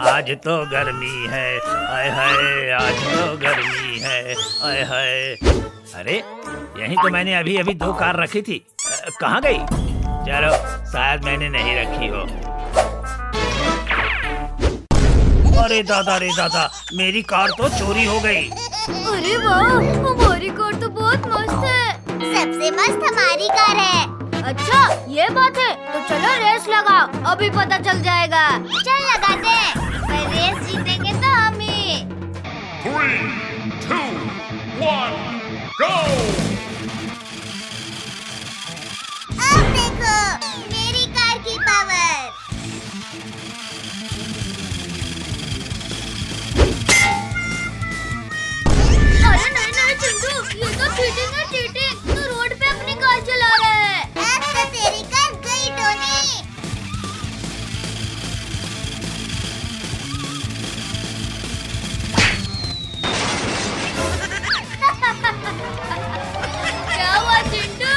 आज तो गर्मी है, आय हाय, आज तो गर्मी है, आय हाय। अरे यहीं तो मैंने अभी अभी 2 कार रखी थी, कहाँ गई? चलो शायद मैंने नहीं रखी हो। अरे दादा, मेरी कार तो चोरी हो गई। अरे वाह, हमारी कार तो बहुत मस्त है। सबसे मस्त हमारी कार है। अच्छा ये बात है, तो चलो रेस लगाओ, अभी पता चल जाएगा। चल लगाते हैं, पर रेस जीतेंगे तो हम ही। 3, 2, 1, go! अब देखो मेरी कार की पावर। अरे नहीं चिंटू, ये तो चीटिंग है, चीटिंग। तू रोड पे अपनी कार चला रहा है। अब तो तेरी कार गई टोनी। क्या हुआ चिंटू?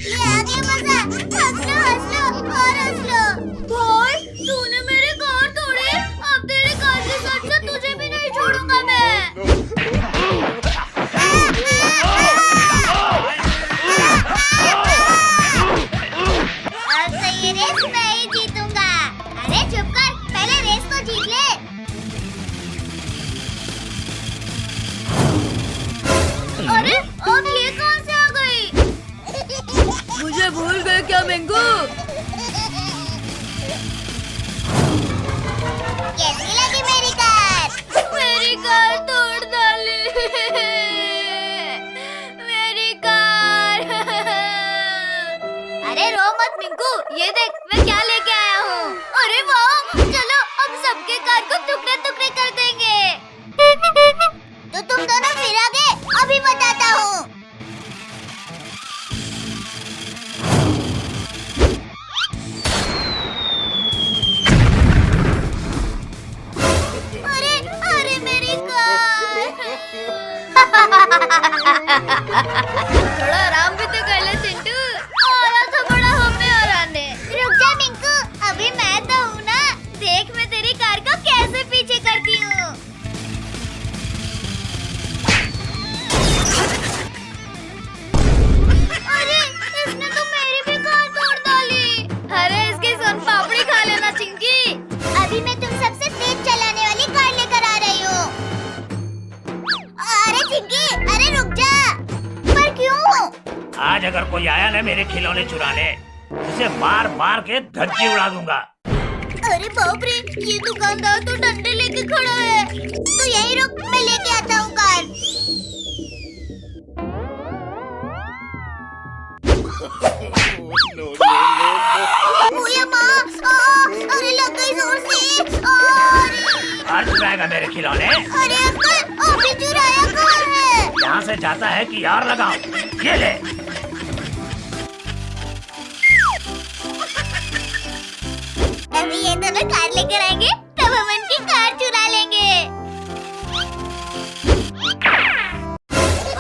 ये आ गया मजा। हंस लो और हंस लो। भाई तूने मेरी कार तोड़ी, अब तेरी कार के साथ साथ तुझे भी नहीं छोड़ूंगा मैं। अब तो ये रेस मैं ही जीतूंगा। अरे चुप कर, पहले रेस तो जीत ले। अरे अब ये कहाँ से आ गई? मुझे भूल गए क्या मेंगू? कैसी लगी मेरी कार? मेरी कार तोड़ डाली। मेरी कार। अरे रो मत मिंकू, ये देख मैं क्या लेके आया हूँ। अरे वाह, चलो अब सबके कार को टुकड़े टुकड़े कर देंगे। तो तुम दोनों फिर आ गए, अभी बताता हूँ। अरे मेरी कार। थोड़ा आराम भी तो कर ले चिंटू, आया था बड़ा हमें हराने। रुक जा मिंकू, अभी मैं तो हूँ ना। देख मैं तेरी कार को कैसे पीछे करती हूँ। अरे इसने तो मेरी भी कार तोड़ डाली। अरे इसकी सोन पापड़ी खा लेना चिंकी। अभी मैं तुम सबसे तेज चलाने वाली कार लेकर आ रही हूँ। अरे चिंकी, अरे रुक जा। पर क्यों? आज अगर कोई आया ना मेरे खिलौने चुराने, उसे मार मार के धज्जी उड़ा दूंगा। अरे बाप रे, ये दुकानदार तो डंडे लेके खड़ा है। तो यहीं रुक, मैं लेके आता हूँ कार। ओए माँ, अरे लग गई जोर से। अरे कार चुराएगा मेरे खिलौने? अरे अंकल, अभी चुराया कहाँ है? यहाँ से जाता है कि यार लगाओ, ये ले। अभी ये दोनों कार लेकर आएंगे, तब हम इनकी कार चुरा लेंगे।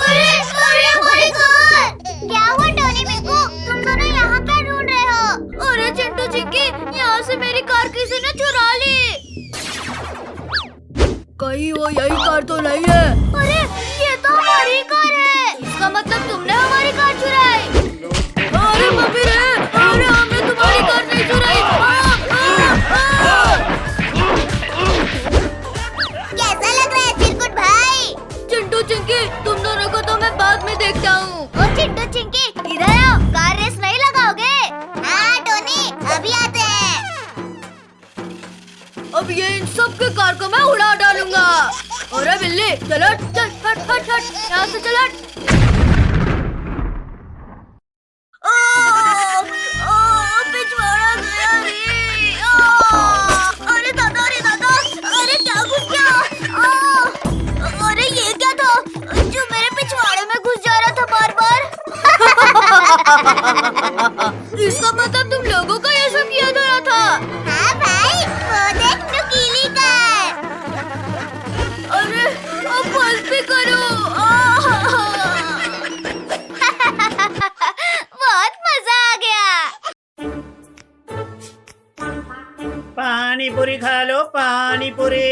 अरे हमारी कार! क्या हुआ टोनी मिंकू? तुम दोनों यहाँ क्या ढूंढ रहे हो? अरे चिंटू चिक्की, यहाँ से मेरी कार किसी ने चुरा ली। कहीं वो यही कार तो नहीं है। अरे ये तो हमारी कार है। इसका मतलब तुमने हमारी कार चुराई। अरे मम्मी रे, अरे हमने तुम्हारी कार नहीं चुराई। कैसा लग रहा है चिरकुट भाई? चिंटू चिंकी, तुम दोनों को तो मैं बाद में देखता हूँ। ओ चिंटू चिंकी, इधर आओ। कार रेस नहीं लगाओगे? हाँ टोनी, अभी आते हैं। अब ये इन सब के कार को मैं उड़ा डालूंगा। अरे बिल्ली चल चल, हट हट हट, यहाँ से चल हट। पिछवाड़ा गया रे। अरे दादा, अरे क्या घुस गया? अरे ये क्या था जो मेरे पिछवाड़े में घुस जा रहा था बार बार? इसका मतलब तुम लोगों का ये सब किया गया था। हाँ भाई, वो देख नुकीली कार। अरे अब बस भी करो। पूरी।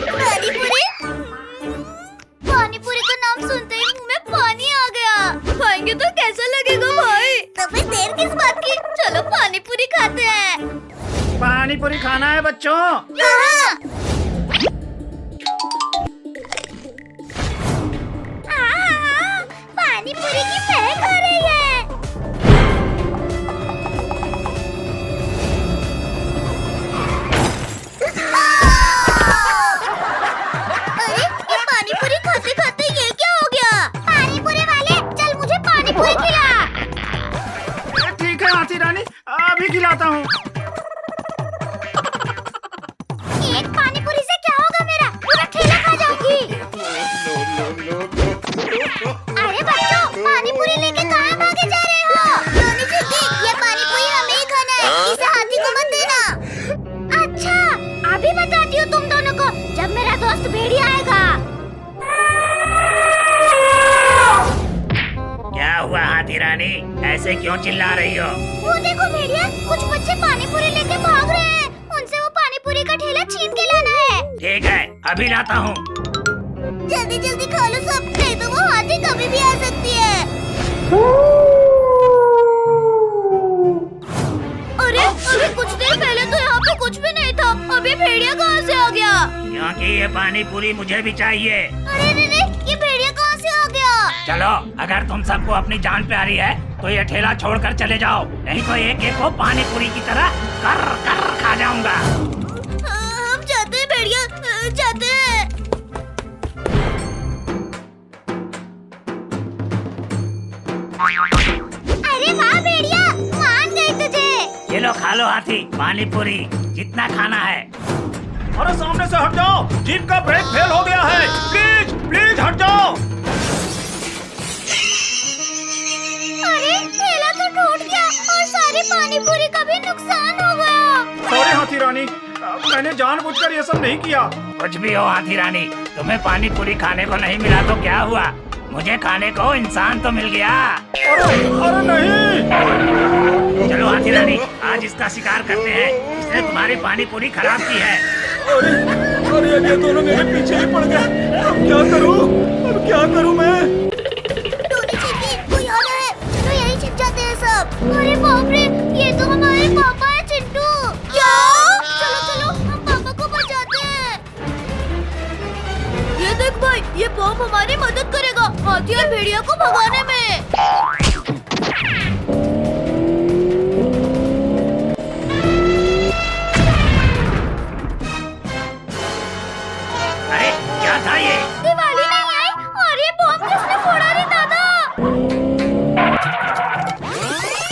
पानी पूरी? पानी पूरी का नाम सुनते ही मुंह में पानी आ गया। खाएंगे तो कैसा लगेगा भाई? तो फिर देर किस बात की? चलो पानी पूरी खाते हैं। पानी पूरी खाना है बच्चों। हाँ। पानी पूरी की महक आ रही है। अरे ये पानी पूरी खाते खाते ये क्या हो गया? पानी पूरी वाले चल मुझे पानी पूरी खिला। ठीक है हाथी रानी, अभी खिलाता हूँ। एक पानी पूरी से क्या होगा मेरा? पूरा ठेला खा जाऊंगी। अरे बच्चों, पानी पूरी लेके कहाँ भागे जा रहे हो? टोनी चिंकी, ये पानी पूरी हमें ही खाना है, इसे हाथी को मत देना। अच्छा, अभी बताती हूँ तुम दोनों को, जब मेरा दोस्त भेड़िया आएगा। क्या हुआ हाथी रानी, ऐसे क्यों चिल्ला रही हो? वो देखो भेड़िया, कुछ बच्चे पानी पूरी लेके भाग रहे हैं। उनसे वो पानी पूरी का ठेला छीन के लाना है। ठीक है, अभी लाता हूँ। जल्दी जल्दी खा लो सब, नहीं तो वो हाथी कभी भी आ सकती है। अरे अभी कुछ देर पहले तो यहाँ पे कुछ भी नहीं था, अभी भेड़िया कहाँ से आ गया? क्योंकि ये पानी पूरी मुझे भी चाहिए। अरे ये भेड़िया कहाँ से आ गया? चलो, अगर तुम सबको अपनी जान प्यारी है तो ये ठेला छोड़कर चले जाओ, नहीं तो एक एक को पानी पूरी की तरह कर कर खा जाऊंगा। हम जाते हैं भेड़िया, जाते हैं। अरे वाह भेड़िया, मान गई तुझे। ये लो खा लो हाथी, पानी पूरी जितना खाना है। अरे सामने से हट जाओ, जीप का ब्रेक फेल हो गया है। प्लीज प्लीज हट जाओ। अरे ठेला तो टूट गया और सारी पानी पूरी का भी नुकसान हो गया। सॉरी हाथी रानी, मैंने जानबूझकर ये सब नहीं किया। कुछ भी हो हाथी रानी, तुम्हें पानी पूरी खाने को नहीं मिला तो क्या हुआ? मुझे खाने को इंसान तो मिल गया। अरे नहीं। चलो हाथी रानी, आज इसका शिकार करते हैं, इसने तुम्हारी पानी पूरी खराब की है। अरे ये दोनों मेरे पीछे ही पड़ गए। अब क्या करूं मैं? टोनी चिंकी, कोई आ रहा है, चलो यहीं छिप जाते हैं सब। अरे बाप रे, ये तो हमारे पापा है चिंटू। क्या? चलो चलो, हम पापा को बचाते हैं। ये देख भाई, ये बम हमारी मदद करेगा हाथी और भेड़िया को भगाने में। अरे क्या था ये? दिवाली नहीं आई और ये बम किसने फोड़ा रे दादा?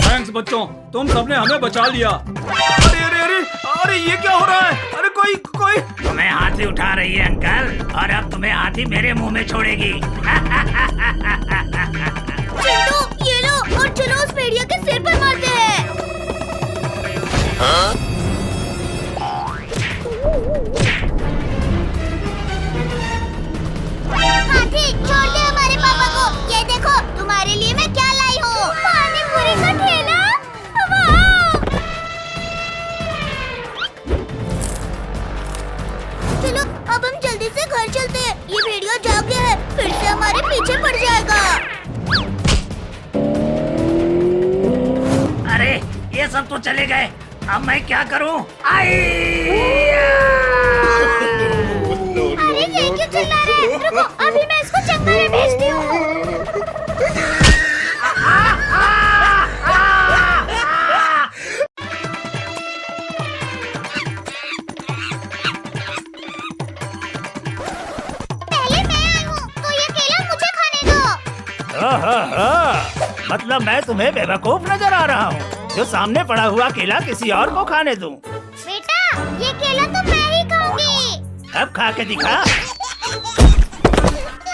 थैंक्स बच्चों, तुम सबने हमें बचा लिया। अरे ये क्या हो रहा है? अरे कोई तुम्हें हाथी उठा रही है अंकल, और अब तुम्हें हाथी मेरे मुंह में छोड़ेगी। चिंटू, ये लो और चलो उस भेड़िया के सिर पर मारते हैं। हाथी, छोड़ दे हमारे पापा को। ये देखो, तुम्हारे लिए मैं क्या लाई हूँ। पानी पूरी का ठेला। वाह! चलो, अब हम जल्दी से घर चलते हैं। ये भेड़िया जाग गया है, फिर से हमारे पीछे पड़ जाएगा। अरे ये सब तो चले गए, अब मैं क्या करूं? अरे ये क्यों चिल्ला रहे हैं? रुको, अभी मैं इसको जंगल में भेजती हूँ। पहले मैं आई हूँ, तो ये केला मुझे खाने दो। मतलब मैं तुम्हें बेवकूफ नजर आ रहा हूँ जो सामने पड़ा हुआ केला किसी और को खाने दूं? बेटा, ये केला तो मैं ही खाऊंगी। अब खा के दिखा।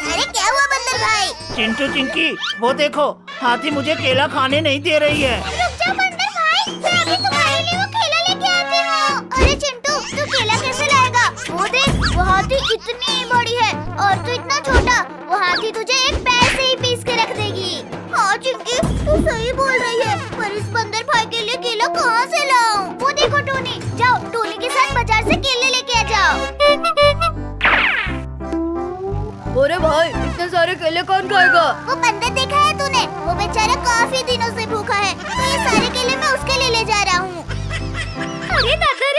अरे क्या हुआ बंदर भाई? चिंटू चिंकी, वो देखो, हाथी मुझे केला खाने नहीं दे रही है। रुक जा बंदर भाई, मैं अभी तुम्हारे लिए वो केला लेके आती हूँ। अरे चिंटू, तू केला कैसे लाएगा? वो देख, वो हाथी इतनी बड़ी है और तू इतना छोटा। वो हाथी तुझे एक पैर से ही पीस के रख देगी। हाँ चिंकी, तू सही बोल रही है, पर इस बंदर भाई के लिए केला कहाँ से लाऊं? वो देखो टोनी, जाओ टोनी के साथ बाजार से केले लेके आ जाओ। सारे केले कौन खाएगा? वो बंदर देखा है तूने? वो बेचारा काफी दिनों से भूखा है, तो ये सारे केले मैं उसके लिए ले जा रहा हूँ। अरे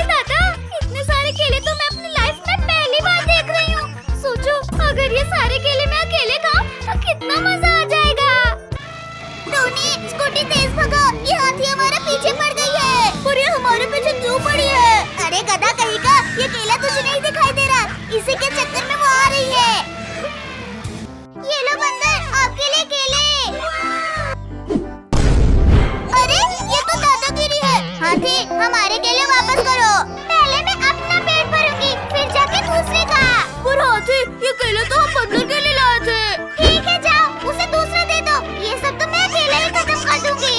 दादा, इतने सारे केले तो मैं अपनी लाइफ में पहली बार देख रही हूँ। सोचो अगर ये सारे केले मैं अकेले खाऊं तो कितना मजा आ जाएगा। टोनी, स्कूटी तेज भगा, ये हाथी हमारे पीछे पड़ गई है। और ये हमारे पीछे क्यों पड़ी है? अरे गधा कहीं का, ये केला तुझे नहीं दिखाई दे रहा? इसी के चक्कर में वो आ रही है। ये लो बंदर, आपके लिए केले। अरे ये तो दादागिरी है। हाथी, हमारे केले वापस करो। पहले मैं अपना पेट भरूंगी, फिर जाके दूसरे का। और हाथी, ये केले तो हम बंदर के लिए लाए थे। ठीक है, जाओ उसे दूसरा दे दो। ये सब तो मैं अकेले ही खत्म कर दूंगी।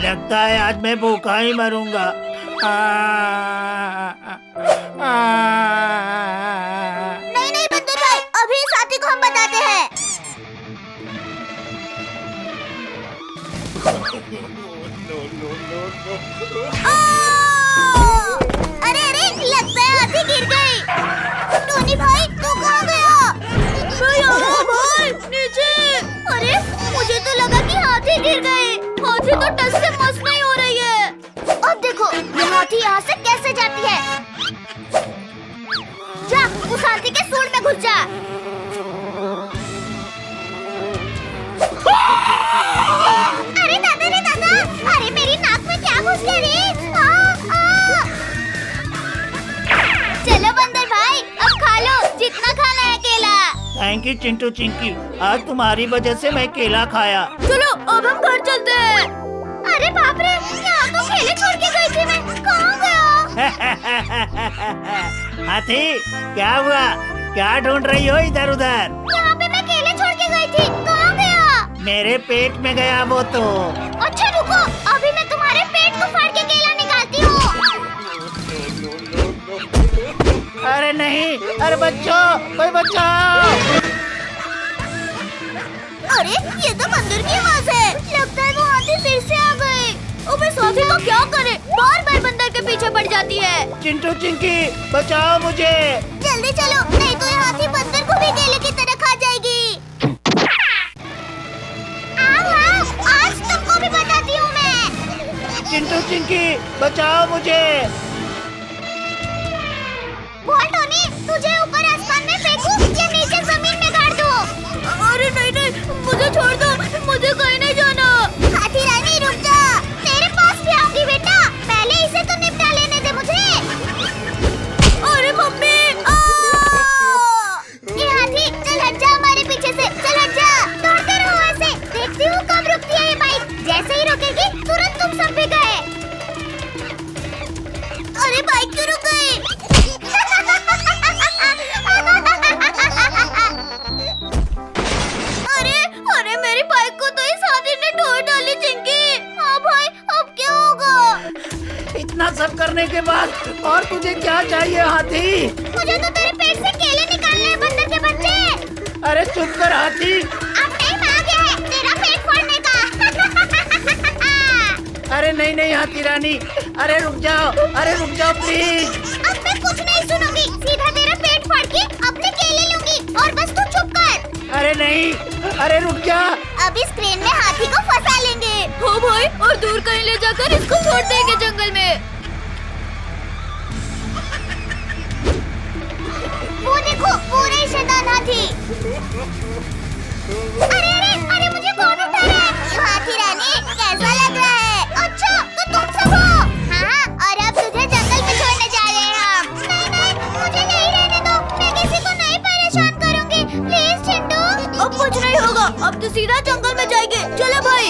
लगता है आज मैं भूखा ही मरूंगा। नहीं बंदर भाई, अभी इस हाथी को हम बताते हैं। अरे लगता है हाथी गिर गई। टोनी भाई, तू कहाँ गया? मैं यहाँ हूँ भाई, नीचे। अरे मुझे तो लगा कि हाथी गिर गए। हाथी तो टस से मस नहीं हो रही है। अब देखो ये हाथी यहाँ से कैसे जाती है। जा, उस हाथी के सूंड में घुस जा। अरे दादा, अरे मेरी नाक में क्या घुस गया रे? चलो बंदर भाई, अब खा लो जितना खाना है केला। थैंक यू चिंटू चिंकी, आज तुम्हारी वजह से मैं केला खाया। चलो अब हम घर चलते हैं। अरे बाप रे, यहाँ तो केले छोड़ के गई थी मैं, कहाँ गया? हाथी, क्या हुआ? क्या ढूंढ रही हो इधर उधर? यहाँ पे मैं केले छोड़ के गई थी, कहाँ गया? मेरे पेट में गया वो तो। अच्छा रुको, अभी मैं तुम्हारे पेट को फाड़ के केला निकालती हूँ। अरे नहीं, अरे बच्चों, कोई बचाओ। अरे ये तो बंदर की आवाज है। लगता है वो हाथी फिर से आ गए। अब इस हाथी को क्या करे, बार बंदर के पीछे पड़ जाती है। चिंटू चिंकी, बचाओ मुझे। जल्दी चलो, नहीं तो ये हाथी बंदर को भी केले की तरह खा जाएगी। आओ, आज तुमको भी बताती हूँ मैं। चिंटू चिंकी, बचाओ मुझे। बोल टोनी, तुझे ऊपर आसमान में फेंकूं या नीचे जमीन में गाड़ दूं? अरे नहीं, मुझे छोड़ दो, मुझे कहीं नहीं जाना। हाथी रानी रुक जा, तेरे पास भी आऊंगी बेटा। पहले इसे तो निपटा लेने दे मुझे। अरे मम्मी, ये हाथी, चल हट जा हमारे पीछे से, चल हट जा। दौड़ते रहो ऐसे, देखती हूँ कब रुकती है ये बाइक। जैसे ही रुकेगी तुरंत तुम सब भी गए। अरे बाइक क्यों रुक गई? अरे मेरी बाइक को तो इस हाथी ने तोड़ डाली चिंकी। हाँ भाई, अब क्या होगा? इतना सब करने के बाद और तुझे क्या चाहिए हाथी? मुझे तो तेरे पेट से केले निकालने हैं बंदर के बच्चे। अरे चुप कर हाथी। अब टाइम आ गया है तेरा पेट फोड़ने का। अरे नहीं हाथी रानी, अरे रुक जाओ प्लीज। अब मैं कुछ नहीं सुनूंगी, सीधा तेरा पेट फाड़ के अपने केले लूंगी और बस तू चुप कर। अरे नहीं, अरे रुक जा। अब इस क्रेन में हाथी को फंसा लेंगे। हो भाई, और दूर कहीं ले जाकर इसको छोड़ देंगे जंगल में। वो देखो, पूरे शैतान हाथी। अरे मुझे कौन उठा रहा है? ये हाथी रानी, कैसा लग रहा है? अच्छा तो तुम सब हो। हाँ, और अब तुझे जंगल में छोड़ने जा रहे हैं हम। नहीं, मुझे नहीं रहने दो, मैं किसी को नहीं परेशान करूंगी। प्लीज चिंटू। अब कुछ नहीं होगा, अब तो सीधा जंगल में जाएंगे। चलो भाई।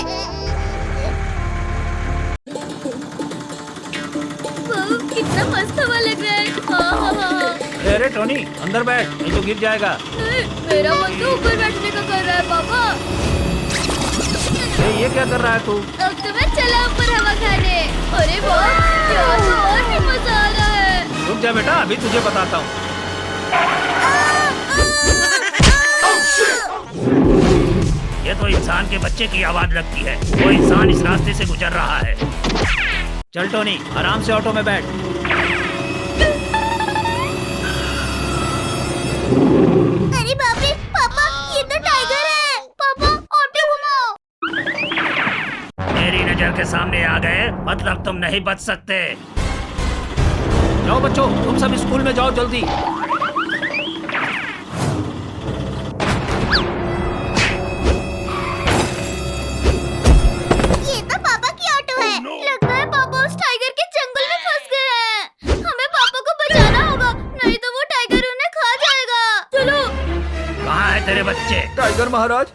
कितना मस्त हवा लग रहा है। हाँ। अरे टोनी, अंदर बैठ, नहीं तो गिर जाएगा। मेरा मन तो ऊपर बैठने का कर रहा है पापा। ये क्या कर रहा है तू? अब तो मैं चला ऊपर हवा खाने। अरे वाह, यहाँ तो और भी मजा आ रहा है। रुक जा बेटा, अभी तुझे बताता हूँ। ये तो इंसान के बच्चे की आवाज लगती है। वो इंसान इस रास्ते से गुजर रहा है। चल टोनी, आराम से ऑटो में बैठ। अरे बाप रे, के सामने आ गए मतलब तुम नहीं बच सकते। जाओ बच्चों, तुम सब स्कूल में जाओ जल्दी। ये तो पापा की ऑटो है। लगता है पापा उस टाइगर के जंगल में फंस गए हैं। हमें पापा को बचाना होगा, नहीं तो वो टाइगर उन्हें खा जाएगा। चलो। कहाँ है तेरे बच्चे? टाइगर महाराज,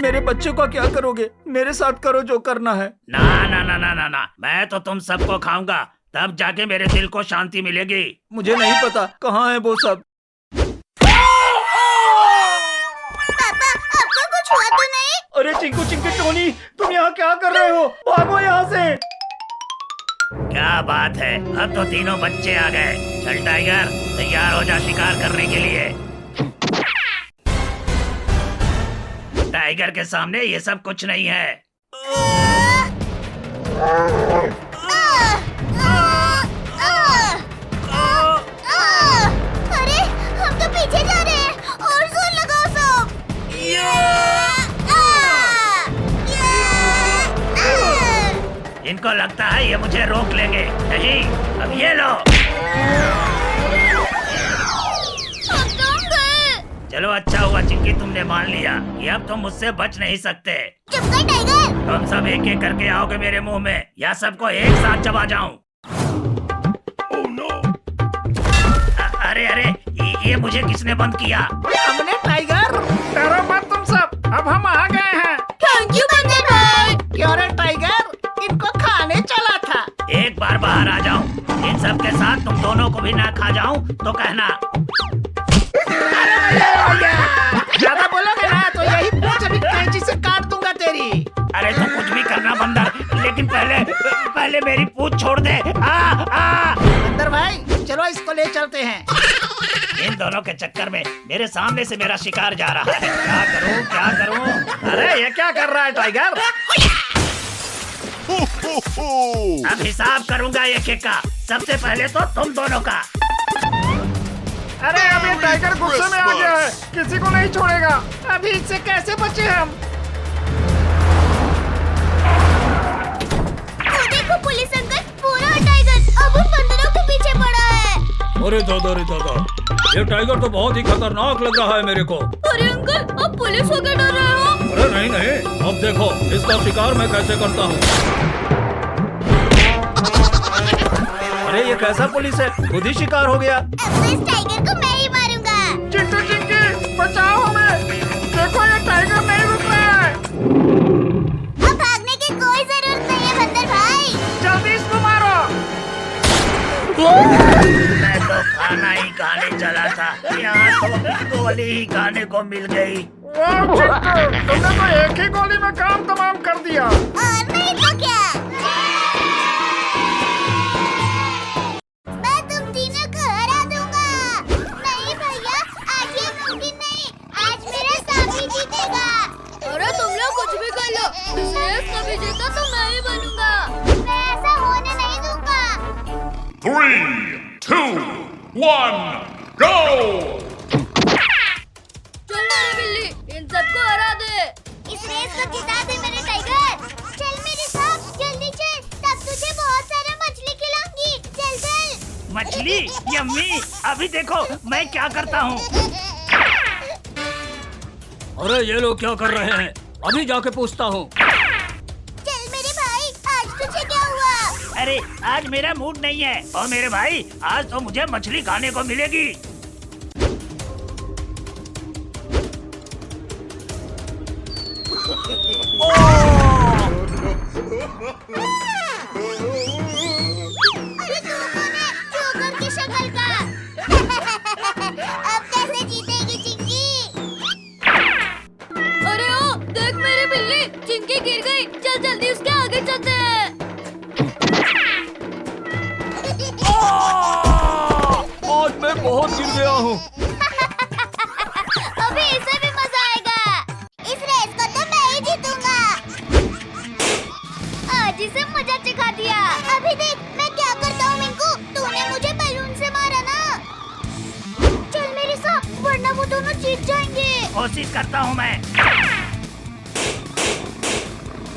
मेरे बच्चे का क्या करोगे? मेरे साथ करो जो करना है। ना ना ना ना ना ना, मैं तो तुम सबको खाऊंगा, तब जाके मेरे दिल को शांति मिलेगी। मुझे नहीं पता कहाँ है वो सब। पापा, आपको कुछ हुआ तो नहीं? अरे चिंकू चिंकी टोनी, तुम यहाँ क्या कर रहे हो? भागो यहाँ से। क्या बात है, अब तो तीनों बच्चे आ गए। चल टाइगर, तैयार हो जा शिकार करने के लिए। टाइगर के सामने ये सब कुछ नहीं है। अरे हम तो पीछे जा रहे हैं, और जोर लगाओ सब। इनको लगता है ये मुझे रोक लेंगे। नहीं, अब ये लो। चलो अच्छा हुआ चिंकी तुमने मान लिया कि अब तुम मुझसे बच नहीं सकते। चुप कर टाइगर। तुम सब एक एक करके आओगे मेरे मुंह में, या सबको एक साथ चबा जाऊं। अरे अरे, ये मुझे किसने बंद किया? हमने टाइगर। डरो मत तुम सब, अब हम आ गए हैं। थैंक यू बंदर भाई। क्यों रे टाइगर, इनको खाने चला था। एक बार बाहर आ जाऊं, इन सब के साथ तुम दोनों को भी ना खा जाऊं तो कहना। ज्यादा बोलोगे ना तो यही पूंछ अभी कैंची से काट दूंगा तेरी। अरे तो कुछ भी करना बंदर, लेकिन पहले मेरी पूंछ छोड़ दे। बंदर भाई, चलो इसको ले चलते हैं। इन दोनों के चक्कर में मेरे सामने से मेरा शिकार जा रहा है। क्या करूं क्या करूं? अरे ये क्या कर रहा है टाइगर? अब हिसाब करूंगा एक एक का। सबसे पहले तो तुम दोनों का। अरे अब ये टाइगर गुस्से में आ गया है, किसी को नहीं छोड़ेगा। अभी इससे कैसे बचे हम? देखो पुलिस अंकल, पूरा टाइगर अब उन बंदरों के पीछे पड़ा है। अरे दादा, ये टाइगर तो बहुत ही खतरनाक लग रहा है मेरे को। अरे अंकल, अब पुलिस हो के डर रहे हो? अरे नहीं, अब देखो इसका शिकार मैं कैसे करता हूँ। अरे ये कैसा पुलिस है, खुद ही शिकार हो गया। अब तो इस टाइगर को मैं ही मारूंगा। चिंटू चिंकी बचाओ हमें, देखो ये टाइगर नहीं रुक रहा है। अब भागने की कोई जरूरत नहीं है बंदर भाई। जल्दी इसको मारो। मैं तो खाना ही खाने चला था, यहाँ तो गोली ही खाने को मिल गई। वाह चिंटू, तुमने तो एक ही गोली में काम तमाम कर दिया। और नहीं तो क्या। मैं तुम तीनों को हरा दूंगा। नहीं भैया, आज ये मुमकिन नहीं। आज मेरा साथी जीतेगा। अरे तुम लोग कुछ भी कर लो, इस रेस का विजेता तो मैं ही बनूंगा। मैं ऐसा होने नहीं दूंगा। 3, 2, 1, go! चल मेरी बिल्ली, इन सबको हरा दे। इस रेस को जिता दे मेरे टाइगर। चल मेरे साथ, जल्दी चल, तब तुझे बहुत सारा मछली खिलाऊंगी। चल चल। मछली यम्मी, अभी देखो मैं क्या करता हूँ। अरे ये लोग क्या कर रहे हैं? अभी जाके पूछता हूँ। चल मेरे भाई, आज तुझे क्या हुआ? अरे आज मेरा मूड नहीं है, और मेरे भाई आज तो मुझे मछली खाने को मिलेगी। अरे तू कौन है? जोकर की शक्ल का। अब कैसे जीतेगी चिंकी? अरे ओ, देख मेरी बिल्ली, चिंकी गिर गई। चल जल्दी उसके आगे चलते हैं। आज मैं बहुत गिर गया हूँ। अभी इसे भी मजा आएगा। इस रेस को तो मैं ही जीतूंगा। आज इसे मजा चखा दिया। अभी देख मैं क्या करता हूँ मिंकू। तूने मुझे बैलून से मारा ना। चल मेरे साथ, वरना वो दोनों जीत जाएंगे। कोशिश करता हूँ मैं।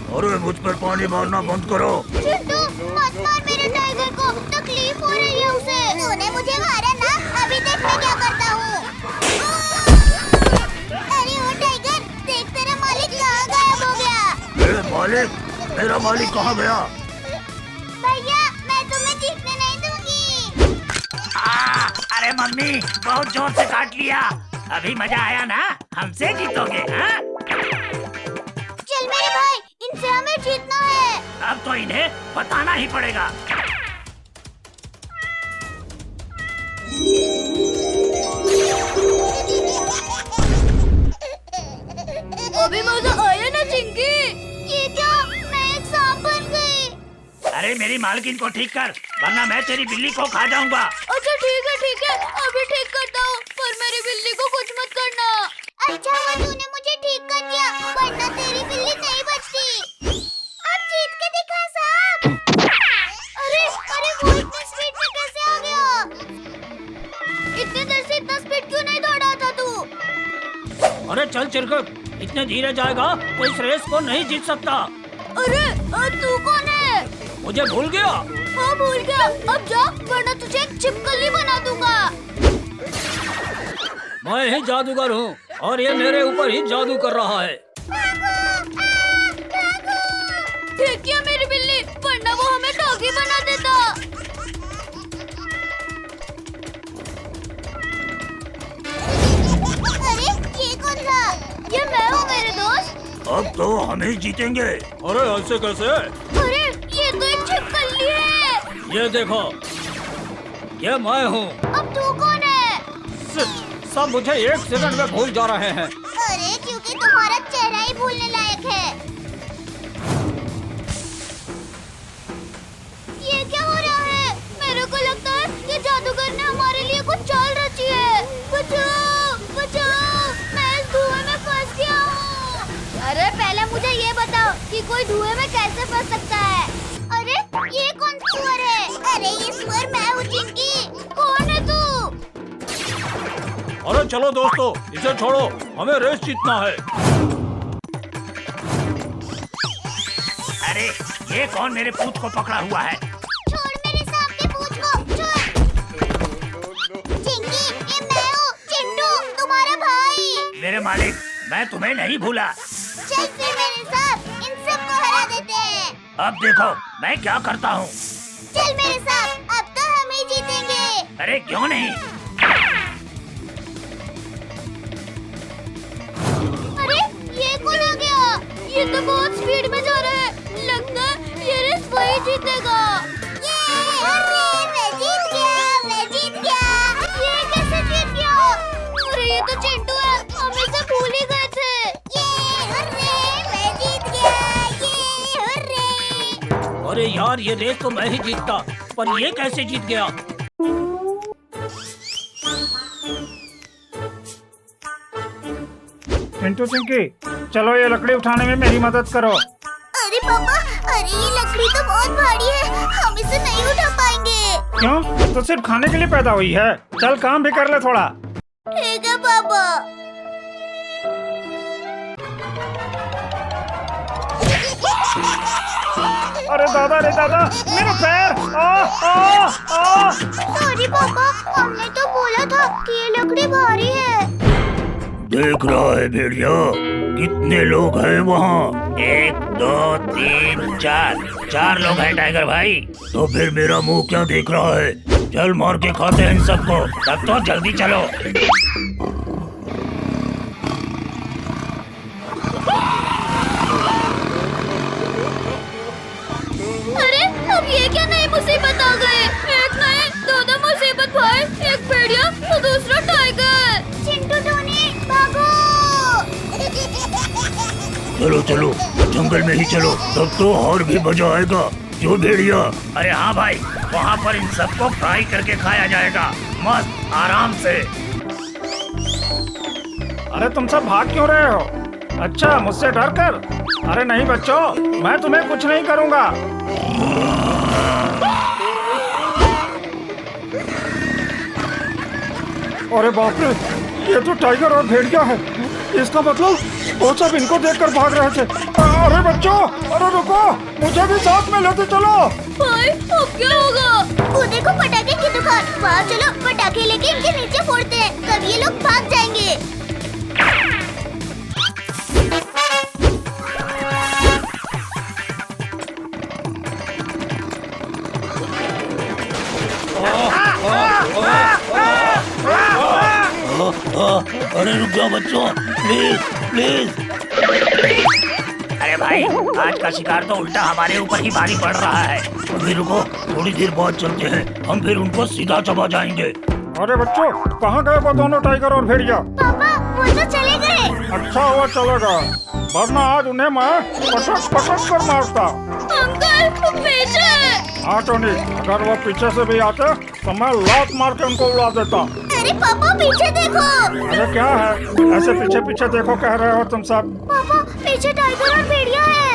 अरे मुझ पर पानी मारना बंद करो। चिंटू मत मार मेरे टाइगर को, तकलीफ हो रही है उसे। तूने मुझे मारा ना, अभी देख मैं क्या करता हूँ। अरे ओ टाइगर, देख तेरा मालिक कहाँ गायब हो गया। मालिक? मेरा मालिक कहाँ गया? भैया मैं तुम्हें जीतने नहीं दूंगी। अरे मम्मी बहुत जोर से काट लिया। अभी मजा आया ना? हमसे जीतोगे? हाँ? चल मेरे भाई, इनसे हमें जीतना है। अब तो इन्हें बताना ही पड़ेगा। अभी मजा आया ना चिंकी? ये क्या, मैं एक सांप बन गई। अरे मेरी मालकिन को ठीक कर, वरना मैं तेरी बिल्ली को खा जाऊंगा। अच्छा ठीक है, अभी ठीक करता हूँ, पर मेरी बिल्ली को कुछ मत करना। अच्छा हुआ तूने मुझे ठीक कर दिया, वरना तेरी बिल्ली नहीं बचती। अब जीत के दिखा सांप। अरे वो इतनी स्पीड में कैसे आ गया? इतनी देर से इतना स्पीड क्यों नहीं दौड़ा था तू? अरे चल चिरकुट, इतने धीरे जाएगा तो इस रेस को नहीं जीत सकता। अरे तू कौन है? मुझे भूल गया? हाँ भूल गया, अब जा वरना तुझे एक छिपकली बना दूंगा। मैं ही जादूगर हूँ और ये मेरे ऊपर ही जादू कर रहा है। ठीक किया मेरी बिल्ली, वरना वो हमें डॉगी बना देता। अरे ये कौन था? ये मैं हूँ मेरे दोस्त। अब तो हम ही जीतेंगे। अरे ऐसे कैसे? अरे ये तो एक छिपकली है। ये देखो, ये मैं हूँ। अब तू कौन है? सब मुझे एक सेकंड में भूल जा रहे हैं। अरे क्योंकि तुम्हारा चेहरा ही भूलने लायक है। ये क्या हो रहा है? मेरे को लगता है कि जादूगर ने हमारे लिए कुछ चाल रची है। बचाओ बचाओ, मैं इस धुएं में फंस गया हूँ। अरे पहले मुझे ये बताओ कि कोई धुएं में कैसे फंस सकता है? अरे ये कौन सुअर है? अरे ये सुअर मैं हूँ चिंकी। कौन है तू? अरे चलो दोस्तों, इसे छोड़ो, हमें रेस जीतना है। अरे ये कौन मेरे पूत को पकड़ा हुआ है? छोड़ मेरे सांप की पूंछ को, छोड़। चिंकी, ये मैं हूँ, चिंटू, तुम्हारा भाई। मेरे मालिक, मैं तुम्हें नहीं भूला। चल फिर मेरे साथ इन सबको हरा देते हैं। अब देखो मैं क्या करता हूँ। चल मेरे साथ, अब तो हम ही जीतेंगे। अरे क्यों नहीं? अरे ये कौन आ गया? ये तो बहुत स्पीड में जा रहा है, लगता है ये रेस वही जीतेगा। अरे मैं जीत गया। ये कैसे जीत गया? अरे ये तो चिंटू है, हम इसे भूल ही गए थे। मैं जीत गया। हुर्रे। अरे यार, ये रेस तो मैं ही जीतता, पर ये कैसे जीत गया? चिंटू चिंकी, चलो ये लकड़ी उठाने में मेरी मदद करो। अरे पापा, अरे ये लकड़ी तो बहुत भारी है, हम इसे नहीं उठा पाएंगे। क्यों? तो सिर्फ खाने के लिए पैदा हुई है। चल काम भी कर ले थोड़ा। ठीक है पापा। अरे दादा मेरा पैर। सॉरी पापा, हमने तो बोला था कि ये लकड़ी भारी है। देख रहा है भेड़िया, कितने लोग हैं वहाँ? 1 2 3 4 लोग हैं टाइगर भाई। तो फिर मेरा मुंह क्या देख रहा है? चल मार के खाते हैं इन सबको। तब तो जल्दी चलो। अरे अब ये क्या नई मुसीबत आ गई? एक नहीं, 2 मुसीबत भाई, एक भेड़िया तो दूसरा टाइगर। चिंटू टोनी भागो। चलो जंगल में ही चलो, तब तो और भी मजा आएगा। जो भेड़िया? अरे हाँ भाई, वहाँ पर इन सबको फ्राई करके खाया जाएगा, मस्त आराम से। अरे तुम सब भाग क्यों रहे हो? अच्छा, मुझसे डर कर? अरे नहीं बच्चों, मैं तुम्हें कुछ नहीं करूँगा। अरे बाप रे, ये तो टाइगर और भेड़िया है। इसका मतलब वो सब इनको देखकर भाग रहे थे। अरे बच्चों, अरे रुको, मुझे भी साथ में लेते चलो। भाई अब क्या होगा? वो देखो पटाखे की दुकान, वहाँ चलो पटाखे लेके इनके नीचे फोड़ते हैं, तब ये लोग भाग जाएंगे। अरे रुक जाओ बच्चों, प्लीज प्लीज। अरे भाई, आज का शिकार तो उल्टा हमारे ऊपर ही भारी पड़ रहा है। अभी रुको, थोड़ी देर बाद चलते हैं, हम फिर उनको सीधा चबा जाएंगे। अरे बच्चों, कहाँ गए वो दोनों टाइगर और भेड़िया? पापा वो तो चले गए। अच्छा हुआ चलेगा, वरना आज उन्हें मैं पटक पटक कर मारता। अंकल पीछे। हाँ टोनी, अगर वो पीछे से भी आते तो मैं लात मार के उनको उड़ा देता। अरे पापा पीछे देखो। अरे क्या है, ऐसे पीछे पीछे देखो कह रहे हो तुम सब? पापा पीछे टाइगर और भेड़िया है।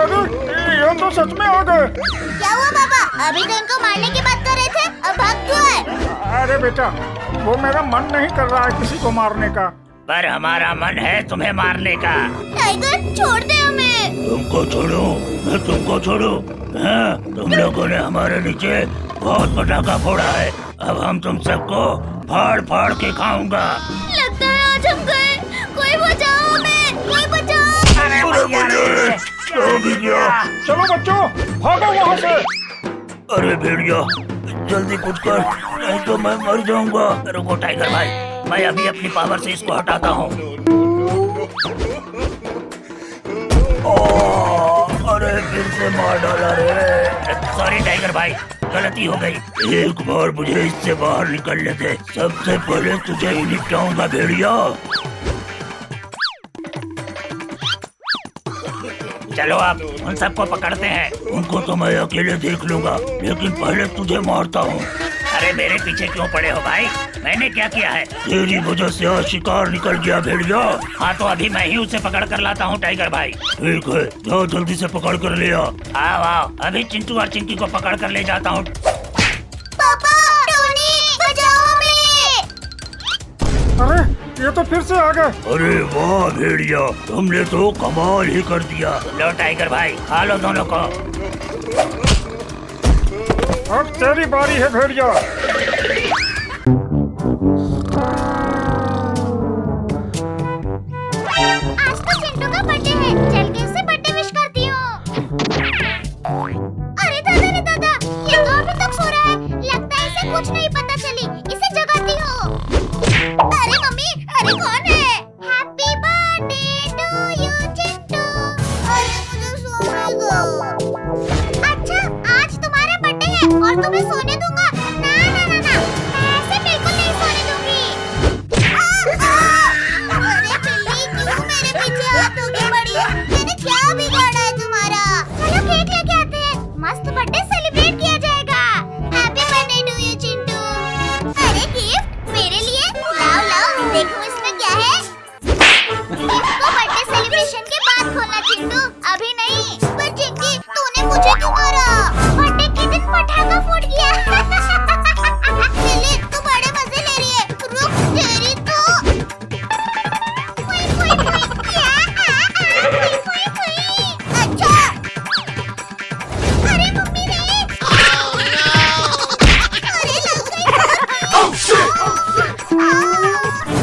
अरे ये तो सच में आ गए। क्या हुआ पापा? अभी तो इनको मारने की बात कर रहे थे, अब भाग क्यों है? अरे बेटा, वो मेरा मन नहीं कर रहा है किसी को मारने का। पर हमारा मन है तुम्हें मारने का। टाइगर छोड़ दे हमें। तुमको छोड़ूं? मैं तुमको छोड़ूं? हाँ, तुम लोगों ने हमारे नीचे बहुत पटाखा फोड़ा है, अब हम तुम सबको फाड़ फाड़ के खाऊंगा। लगता है आज हम गए। कोई बचाओ हमें, कोई बचाओ। चलो बच्चों, भागो वहाँ से। अरे भेड़िया, जल्दी कुछ कर, नहीं तो मैं मर जाऊंगा। रुको टाइगर भाई, मैं अभी अपनी पावर से इसको हटाता हूँ। अरे फिर से मार डाला रे। सॉरी टाइगर भाई, गलती हो गई। एक बार मुझे इससे बाहर निकलने दे, सबसे पहले तुझे ही निपटाऊंगा भेड़िया। चलो अब उन सबको पकड़ते हैं। उनको तो मैं अकेले देख लूंगा, लेकिन पहले तुझे मारता हूँ। अरे मेरे पीछे क्यों पड़े हो भाई? मैंने क्या किया है? तेरी वजह से आज शिकार निकल गया भेड़िया। हाँ तो अभी मैं ही उसे पकड़ कर लाता हूँ टाइगर भाई। ठीक है, जाओ जल्दी से पकड़ कर ले आओ। आओ आओ, अभी चिंटू और चिंकी को पकड़ कर ले जाता हूँ। पापा, टोनी, बचाओ हमें। अरे ये तो फिर से आ गए। अरे वाह भेड़िया, तुमने तो कमाल ही कर दिया। लो टाइगर भाई, खा लो दोनों को। अब तेरी बारी है भेड़िया। आज तो चिंटू का बर्थडे है, चल के उसे बर्थडे विश करती हूँ। अरे दादा रे दादा, ये तो अभी तक सो रहा है, लगता है इसे कुछ नहीं पता चली, इसे जगाती हूँ। अरे मम्मी, अरे कौन है? Happy birthday to you Chintu. अरे मुझे सोने दो। अच्छा, आज तुम्हारा बर्थडे है और तुम्हें सोने दूंगा? ना ना ना ना, मैं ऐसे बिल्कुल नहीं सोने दूंगी। अरे बिल्ली, क्यों मेरे पीछे हाथ होके पड़ी है? मैंने क्या बिगाड़ा है तुम्हारा? चलो केक लेके आते हैं, मस्त बर्थडे सेलिब्रेट किया जाएगा। Happy birthday to you Chintu. अरे गिफ्ट मेरे लिए? लाओ लाओ, देखो इसमें क्या है। इसको बर्थडे सेलिब्रेशन के बाद खोलना चिंटू, अभी नहीं। पर चिंकी, तूने मुझे क्यों मारा? बर्थडे के दिन पटाखा फूट गया। लिली, तू बड़े मजे ले रही है, रुक तेरी तो। फुई, फुई, फुई। फुई, फुई, फुई। अच्छा। अरे मम्मी ने। अरे लग गई।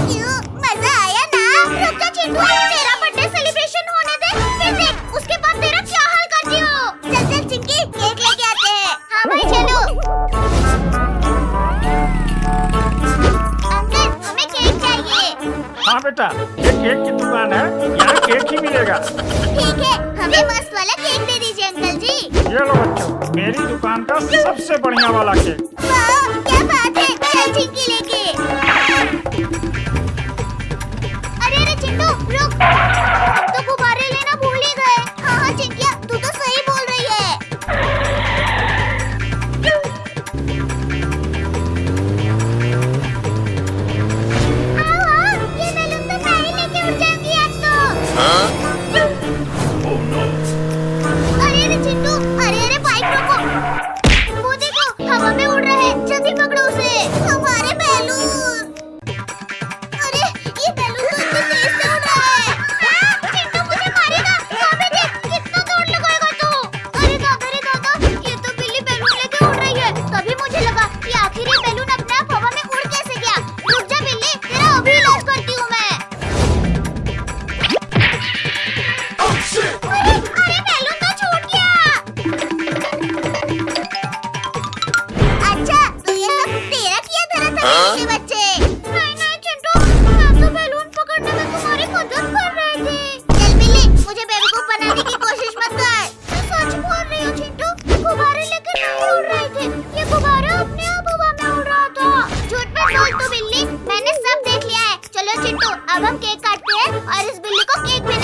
क्यों, मजा आया ना? रुक जा चिंटू, तेरा बर्थडे सेलिब्रेशन होने दे, फिर देख उसके बाद तेरा क्या हाल करती हो। चल चल चिंकी, केक लेके आते हैं। हाँ भाई चलो। अंकल, हमें केक चाहिए। हाँ बेटा, ये केक की दुकान है, यहाँ केक ही मिलेगा। ठीक है, हमें मस्त वाला केक दे दीजिए अंकल जी। ये लो बच्चों, मेरी दुकान का सबसे बढ़िया वाला केक। वाह, क्या बात है, चल चिंकी लेके। अरे अरे चिंटू, रुक, हम तो गुब्बारे लेना भूल ही गए। हाँ हाँ चिंकिया, तू तो सही बोल रही है। हाँ, ये बैलून तो मैं ही लेके उड़ जाऊंगी आज तो। अरे अरे चिंटू, अरे अरे बाइक रोको। वो देखो, हवा में उड़ रहा है, जल्दी पकड़ो उसे। हमारे बैलून। करती हूँ मैं। अरे बैलून तो छूट गया। अच्छा तो ये सब तेरा किया धरा था मेरे बच्चे। नहीं चिंटू, मैं तो बैलून पकड़ने में तुम्हारी मदद कर रही थी। चल बिल्ली, मुझे बेवकूफ बनाने की कोशिश मत कर। मैं सच बोल रही हूँ चिंटू, गुब्बारे लेकर नहीं उड़ रहे थे, ये गुब्बारा अपने आप हवा में उड़ रहा था। झूठ में बोल तू बिल्ली, मैंने सब देख लिया है। चलो चिंटू, अब हम केक काटते हैं और इस बिल्ली को केक भी